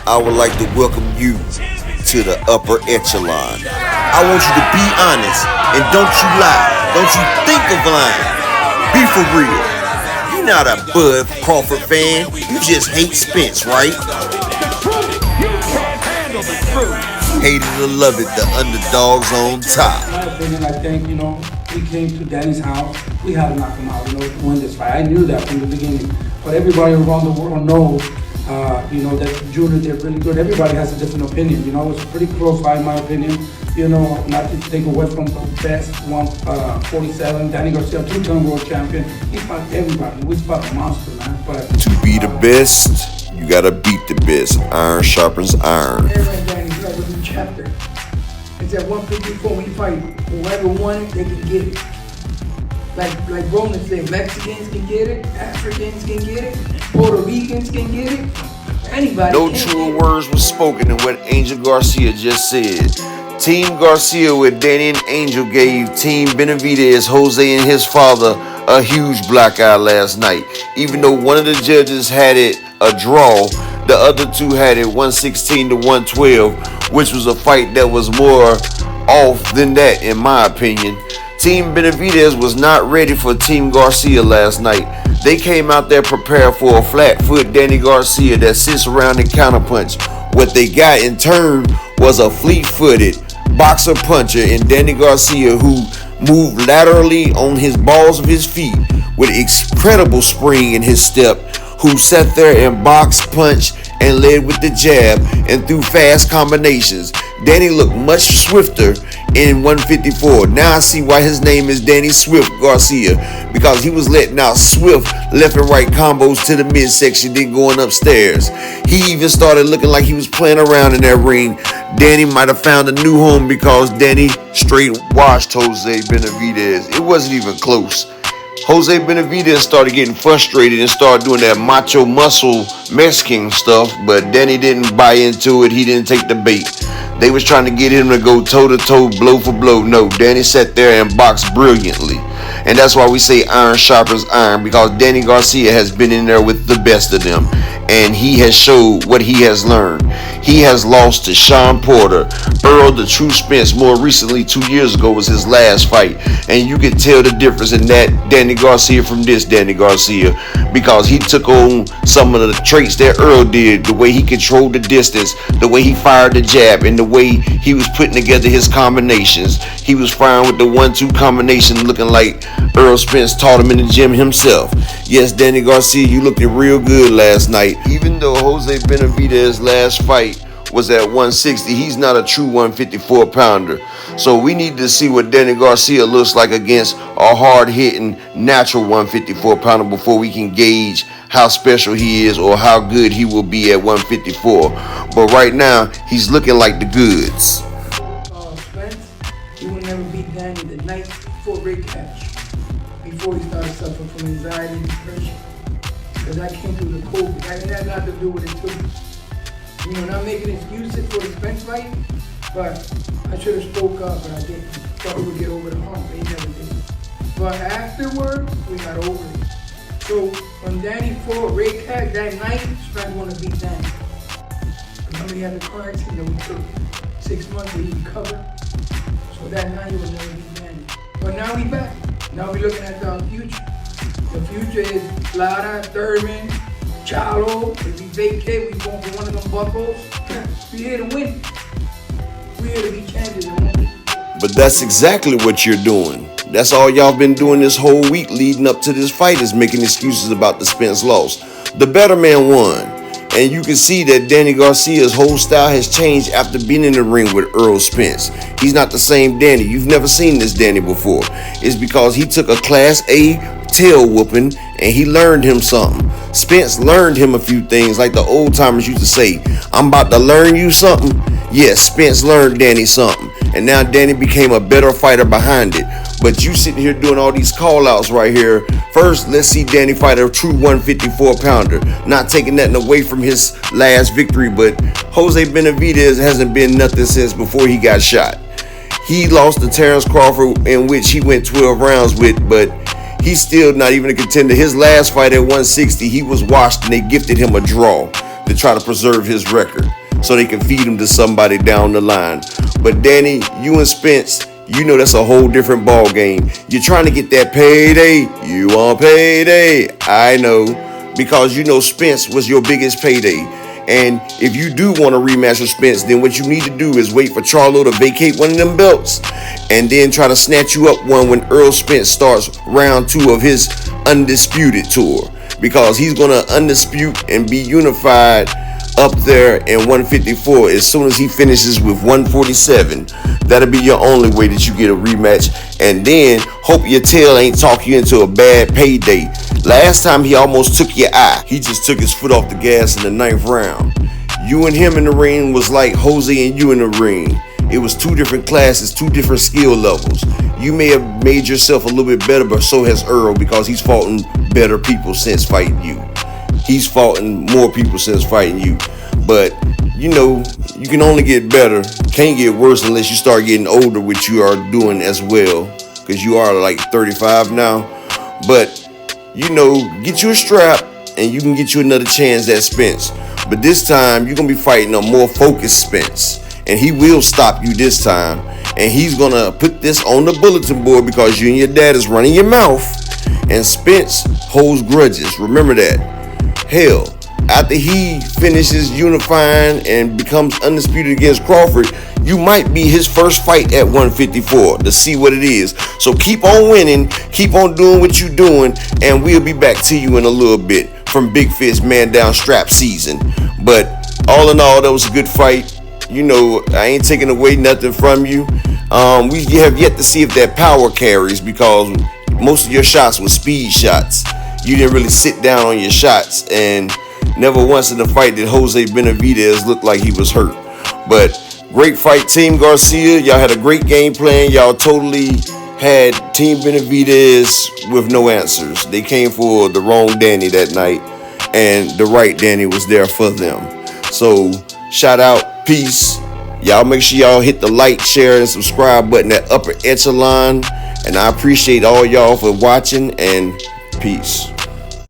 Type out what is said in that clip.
I would like to welcome you to the upper echelon. I want you to be honest and don't you lie. Don't you think of lying. Be for real. You're not a Bud Crawford fan. You just hate Spence, right? Hate it or love it, the underdog's on top. In my opinion, I think, we came to Danny's house. We had to knock him out, to win this fight. I knew that from the beginning. But everybody around the world knows, that Junior did really good. Everybody has a different opinion. It was a pretty close fight, in my opinion. Not to take away from the best 147, Danny Garcia, two-time world champion. He fought everybody. We fought a monster, man. But to be the best, you gotta beat the best. Iron sharpens iron. Danny, you have a new chapter. It's at 154 when you fight. Whoever won it, they can get it. Like Roman said, Mexicans can get it, Africans can get it, Puerto Ricans can get it. Anybody. No truer words were spoken than what Angel Garcia just said. Team Garcia with Danny and Angel gave Team Benavidez, Jose and his father, a huge black eye last night. Even though one of the judges had it a draw, the other two had it 116 to 112, which was a fight that was more off than that, in my opinion. Team Benavidez was not ready for Team Garcia last night. They came out there prepared for a flat-foot Danny Garcia that sits around and counterpunch. What they got in turn was a fleet-footed boxer puncher in Danny Garcia who moved laterally on his balls of his feet with incredible spring in his step, who sat there and boxed, punched, and led with the jab and threw fast combinations. Danny looked much swifter in 154. Now I see why his name is Danny Swift Garcia, because he was letting out swift left and right combos to the midsection, then going upstairs. He even started looking like he was playing around in that ring. Danny might have found a new home because Danny straight washed Jose Benavidez. It wasn't even close. Jose Benavidez started getting frustrated and started doing that macho muscle Mexican stuff, but Danny didn't buy into it. He didn't take the bait. They was trying to get him to go toe-to-toe, blow for blow. No, Danny sat there and boxed brilliantly. And that's why we say iron sharpens iron, because Danny Garcia has been in there with the best of them. And he has showed what he has learned. He has lost to Sean Porter. Earl the True Spence more recently 2 years ago was his last fight. And you can tell the difference in that Danny Garcia from this Danny Garcia, because he took on some of the traits that Earl did, the way he controlled the distance, the way he fired the jab, and the way he was putting together his combinations. He was firing with the 1-2 combination looking like Earl Spence taught him in the gym himself. Yes, Danny Garcia, you looked real good last night. Even though Jose Benavidez's last fight was at 160, he's not a true 154 pounder. So we need to see what Danny Garcia looks like against a hard-hitting natural 154 pounder before we can gauge how special he is or how good he will be at 154. But right now, he's looking like the goods. Spence, he would never beat Danny the night before Rick catch, before he started suffering from anxiety and depression. Because I came through the COVID. That had nothing to do with it too. Not making excuses for the Spence fight, but I should have spoke up, but I didn't. Thought we would get over the hump, but he never did. But afterwards, we got over it. So when Danny fought Ray Cat that night, Spence wanted to beat Danny. Remember he had the car accident that we took 6 months to recover. So that night he would never beat Danny. But now we back. Now we're looking at the future. The future is Lara, Thurman, Chalo. If we vacate, we going for one of them buckles. We here to win. We here to be champions. But that's exactly what you're doing. That's all y'all been doing this whole week leading up to this fight, is making excuses about the Spence loss. The better man won. And you can see that Danny Garcia's whole style has changed after being in the ring with Earl Spence. He's not the same Danny. You've never seen this Danny before. It's because he took a Class A tail whooping and he learned him something. Spence learned him a few things, like the old timers used to say, I'm about to learn you something. Yes, Spence learned Danny something. And now Danny became a better fighter behind it. But you sitting here doing all these call outs right here. First, let's see Danny fight a true 154 pounder. Not taking nothing away from his last victory, but Jose Benavidez hasn't been nothing since before he got shot. He lost to Terrence Crawford, in which he went 12 rounds with, but he's still not even a contender. His last fight at 160, he was washed and they gifted him a draw. to try to preserve his record so they can feed him to somebody down the line. But Danny, you and Spence, you know that's a whole different ball game. You're trying to get that payday. You want payday. I know, because you know Spence was your biggest payday. And if you do want a rematch with Spence, then what you need to do is wait for Charlo to vacate one of them belts and then try to snatch you up one when Earl Spence starts round 2 of his Undisputed tour, because he's going to undispute and be unified up there in 154 as soon as he finishes with 147. That'll be your only way that you get a rematch. And then hope your tail ain't talk you into a bad payday. Last time he almost took your eye. He just took his foot off the gas in the 9th round. You and him in the ring was like Jose and you in the ring. It was 2 different classes, 2 different skill levels. You may have made yourself a little bit better, but so has Earl, because he's fought better people since fighting you. He's fought more people since fighting you. But, you know, you can only get better. Can't get worse unless you start getting older, which you are doing as well, because you are like 35 now. But, you know, get you a strap and you can get you another chance at Spence. But this time, you're going to be fighting a more focused Spence. And he will stop you this time. And he's going to put this on the bulletin board because you and your dad is running your mouth. And Spence holds grudges. Remember that. Hell, after he finishes unifying and becomes undisputed against Crawford, you might be his first fight at 154 to see what it is. So keep on winning, keep on doing what you're doing, and we'll be back to you in a little bit from Big Fist Man Down Strap season. But all in all, that was a good fight. You know, I ain't taking away nothing from you. We have yet to see if that power carries, because most of your shots were speed shots. You didn't really sit down on your shots, and never once in the fight did Jose Benavidez look like he was hurt. But great fight, Team Garcia. Y'all had a great game plan. Y'all totally had Team Benavidez with no answers. They came for the wrong Danny that night, and the right Danny was there for them. So shout out, peace. Y'all make sure y'all hit the like, share, and subscribe button at upper echelon. And I appreciate all y'all for watching, and peace.